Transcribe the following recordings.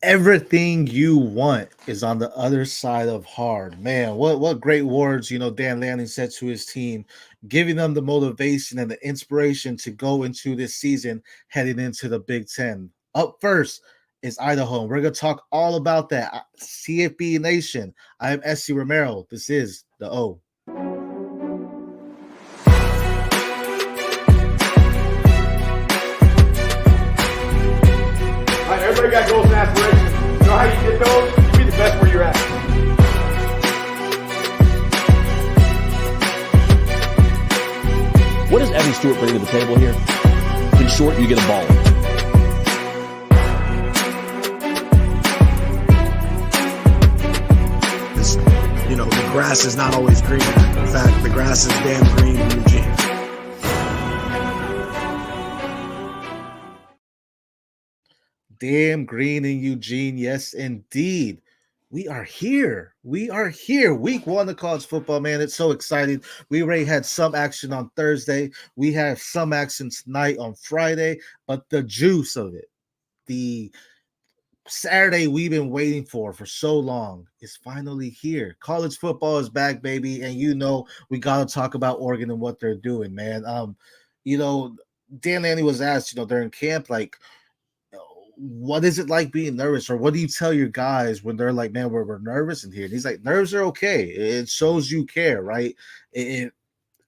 Everything you want is on the other side of hard. Man, what great words, Dan Lanning said to his team, giving them the motivation and the inspiration to go into this season heading into the Big Ten. Up first is Idaho. We're gonna talk all about that. CFB Nation. I am SC Romero. This is the O. All right, everybody got goals and aspirations. You know how you get those? You be the best where you're at. What does Evan Stewart bring to the table here? In short, you get a ball. The grass is not always green. In fact, the grass is damn green in Eugene. Damn green in Eugene. Yes, indeed. We are here. We are here. Week one of college football, man. It's so exciting. We already had some action on Thursday. We have some action tonight on Friday, but the juice of it, the Saturday we've been waiting for so long is finally here. College football is back, baby, and we got to talk about Oregon and what they're doing, man. You know, Dan Lanning was asked, during camp, like, what is it like being nervous, or what do you tell your guys when they're like, man, we're nervous in here? And he's like, nerves are okay. It shows you care, right? It,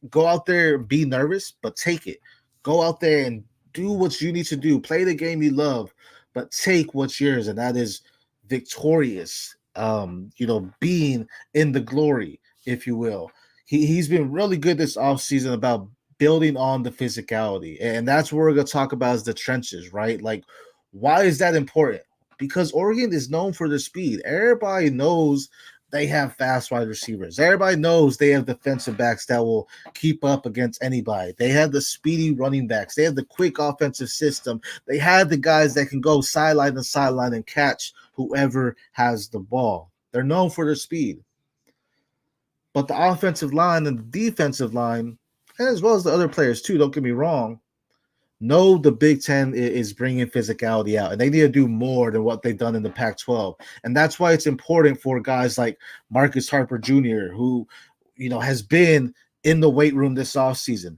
Go out there and be nervous, but take it. Go out there and do what you need to do. Play the game you love, but take what's yours, and that is victorious. Being in the glory, if you will. He's been really good this offseason about building on the physicality. And that's what we're gonna talk about is the trenches, right? Like, why is that important? Because Oregon is known for their speed. Everybody knows they have fast wide receivers. Everybody knows they have defensive backs that will keep up against anybody. They have the speedy running backs. They have the quick offensive system. They have the guys that can go sideline to sideline and catch whoever has the ball. They're known for their speed. But the offensive line and the defensive line, as well as the other players too, don't get me wrong, know the Big Ten is bringing physicality out, and they need to do more than what they've done in the Pac-12. And that's why it's important for guys like Marcus Harper Jr., who, has been in the weight room this offseason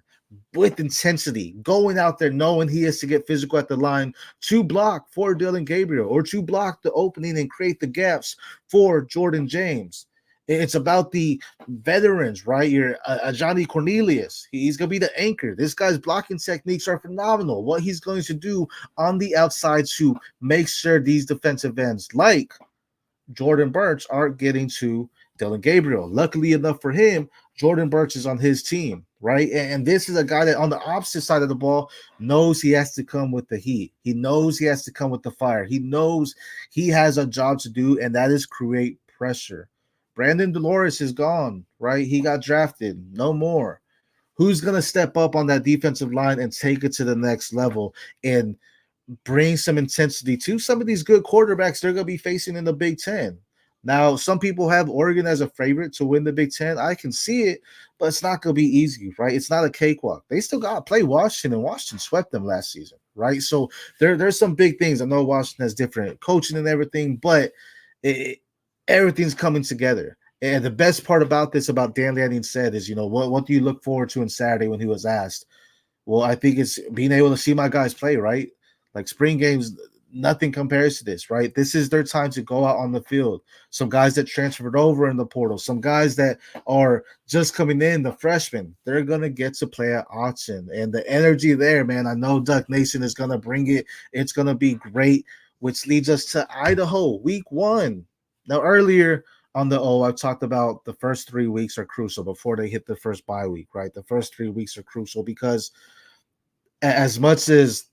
with intensity, going out there knowing he has to get physical at the line to block for Dylan Gabriel or to block the opening and create the gaps for Jordan James. It's about the veterans, right? You're Johnny Cornelius. He's going to be the anchor. This guy's blocking techniques are phenomenal. What he's going to do on the outside to make sure these defensive ends, like Jordan Burch, aren't getting to Dylan Gabriel. Luckily enough for him, Jordan Burch is on his team, right? And this is a guy that on the opposite side of the ball knows he has to come with the heat. He knows he has to come with the fire. He knows he has a job to do, and that is create pressure. Brandon Dolores is gone, right? He got drafted. No more. Who's going to step up on that defensive line and take it to the next level and bring some intensity to some of these good quarterbacks they're going to be facing in the Big Ten? Now, some people have Oregon as a favorite to win the Big Ten. I can see it, but it's not going to be easy, right? It's not a cakewalk. They still got to play Washington, and Washington swept them last season, right? So there's some big things. I know Washington has different coaching and everything, but everything's coming together. And the best part about this, about Dan Lanning said, is, what do you look forward to on Saturday when he was asked? Well, I think it's being able to see my guys play, right? Like spring games, nothing compares to this, right? This is their time to go out on the field. Some guys that transferred over in the portal, some guys that are just coming in, the freshmen, they're going to get to play at Autzen. And the energy there, man, I know Duck Nation is going to bring it. It's going to be great, which leads us to Idaho, week one. Now, earlier on the I talked about the first 3 weeks are crucial before they hit the first bye week, right? The first 3 weeks are crucial because as much as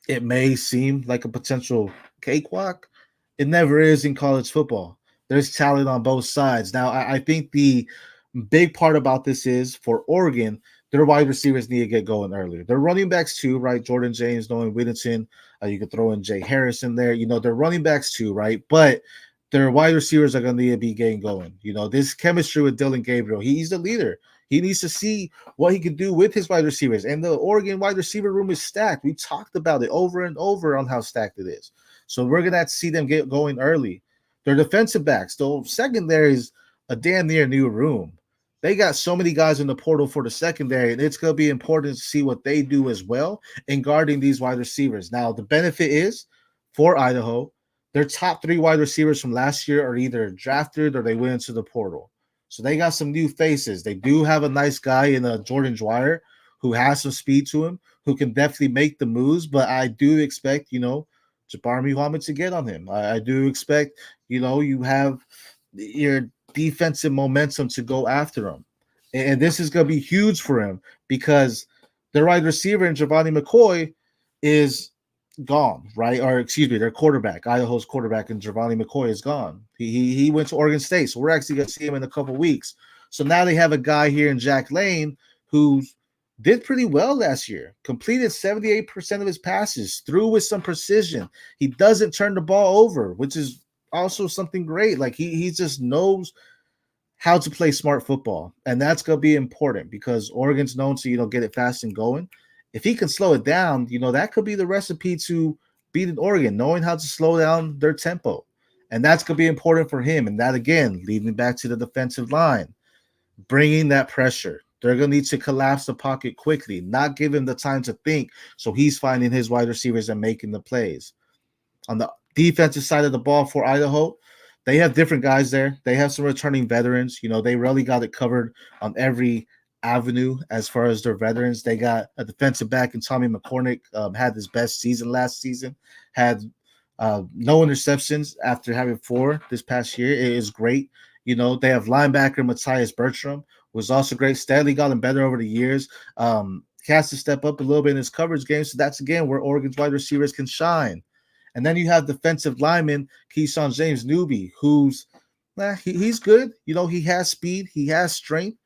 it may seem like a potential cakewalk, it never is in college football. There's talent on both sides. Now, I think the big part about this is for Oregon, their wide receivers need to get going earlier. Their running backs too, right? Jordan James, Nolan Whittington. You could throw in Jay Harris in there. They're running backs too, right? But their wide receivers are going to need to be getting going. This chemistry with Dylan Gabriel, he's the leader. He needs to see what he can do with his wide receivers. And the Oregon wide receiver room is stacked. We talked about it over and over on how stacked it is. So we're going to have to see them get going early. Their defensive backs, though, secondary is a damn near new room. They got so many guys in the portal for the secondary, and it's going to be important to see what they do as well in guarding these wide receivers. Now, the benefit is for Idaho, their top 3 wide receivers from last year are either drafted or they went into the portal. So they got some new faces. They do have a nice guy in Jordan Dwyer who has some speed to him, who can definitely make the moves, but I do expect, Jabbar Muhammad to get on him. I do expect, you have your defensive momentum to go after him. And this is going to be huge for him because their wide receiver in Giovanni McCoy is gone, right? Or excuse me, their quarterback, Idaho's quarterback in Giovanni McCoy is gone. He went to Oregon State, so we're actually going to see him in a couple weeks. So now they have a guy here in Jack Lane who did pretty well last year, completed 78% of his passes, threw with some precision. He doesn't turn the ball over, which is also something great. Like he just knows how to play smart football, and that's going to be important because Oregon's known to, get it fast and going. If he can slow it down, that could be the recipe to beating Oregon, knowing how to slow down their tempo. And that's going to be important for him. And that, again, leading back to the defensive line, bringing that pressure. They're going to need to collapse the pocket quickly, not give him the time to think. So he's finding his wide receivers and making the plays. On the defensive side of the ball for Idaho, they have different guys there. They have some returning veterans. They really got it covered on every avenue as far as their veterans. They got a defensive back in Tommy McCormick, had his best season last season, had no interceptions after having 4 this past year. It is great. They have linebacker Matthias Bertram, was also great. Stanley got him better over the years. He has to step up a little bit in his coverage game. So that's, again, where Oregon's wide receivers can shine. And then you have defensive lineman Keyshawn James Newby, who's he's good. He has speed. He has strength.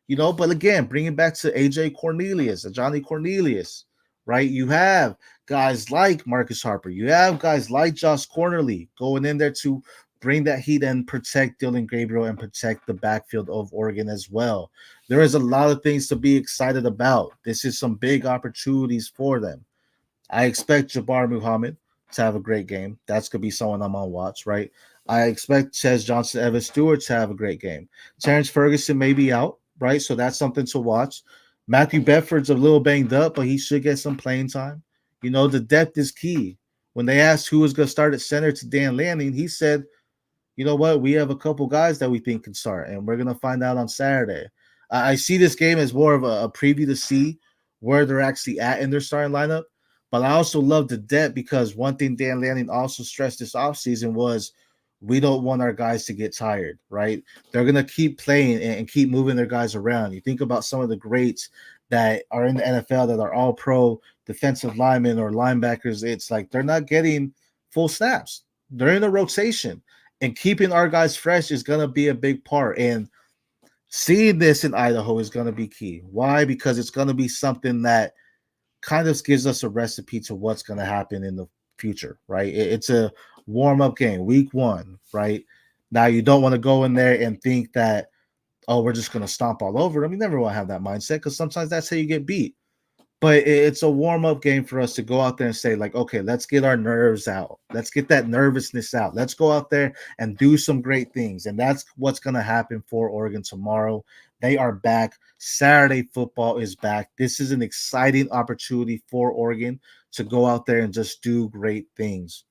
But again, bringing back to AJ Cornelius, Johnny Cornelius, right? You have guys like Marcus Harper. You have guys like Josh Cornerly going in there to bring that heat and protect Dylan Gabriel and protect the backfield of Oregon as well. There is a lot of things to be excited about. This is some big opportunities for them. I expect Jabbar Muhammad to have a great game. That's going to be someone I'm on watch, right? I expect Ches Johnson Evans Stewart to have a great game. Terrence Ferguson may be out, right? So that's something to watch. Matthew Bedford's a little banged up, but he should get some playing time. The depth is key. When they asked who was going to start at center to Dan Lanning, he said, you know what? We have a couple guys that we think can start, and we're going to find out on Saturday. I see this game as more of a preview to see where they're actually at in their starting lineup. But I also love the depth because one thing Dan Lanning also stressed this offseason was we don't want our guys to get tired, right? They're going to keep playing and keep moving their guys around. You think about some of the greats that are in the NFL that are all pro defensive linemen or linebackers. It's like they're not getting full snaps. They're in a rotation. And keeping our guys fresh is going to be a big part. And seeing this in Idaho is going to be key. Why? Because it's going to be something that kind of gives us a recipe to what's going to happen in the future, right? It's a warm-up game, week 1, right? Now, you don't want to go in there and think that, we're just going to stomp all over them. You never want to have that mindset because sometimes that's how you get beat. But it's a warm-up game for us to go out there and say, like, okay, let's get our nerves out. Let's get that nervousness out. Let's go out there and do some great things. And that's what's going to happen for Oregon tomorrow. They are back. Saturday football is back. This is an exciting opportunity for Oregon to go out there and just do great things.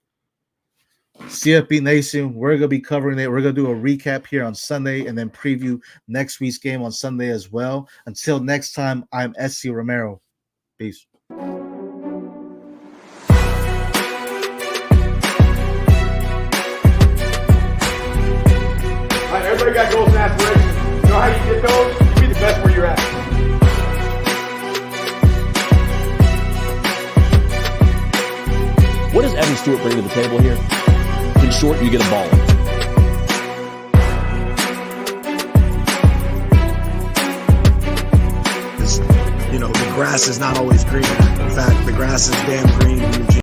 CFB Nation, we're going to be covering it. We're going to do a recap here on Sunday and then preview next week's game on Sunday as well. Until next time, I'm SC Romero. Peace. All right, everybody got goals and aspirations. You know how you get those? You be the best where you're at. What does Evan Stewart bring to the table here? In short, you get a baller. The grass is not always green. In fact, the grass is damn green.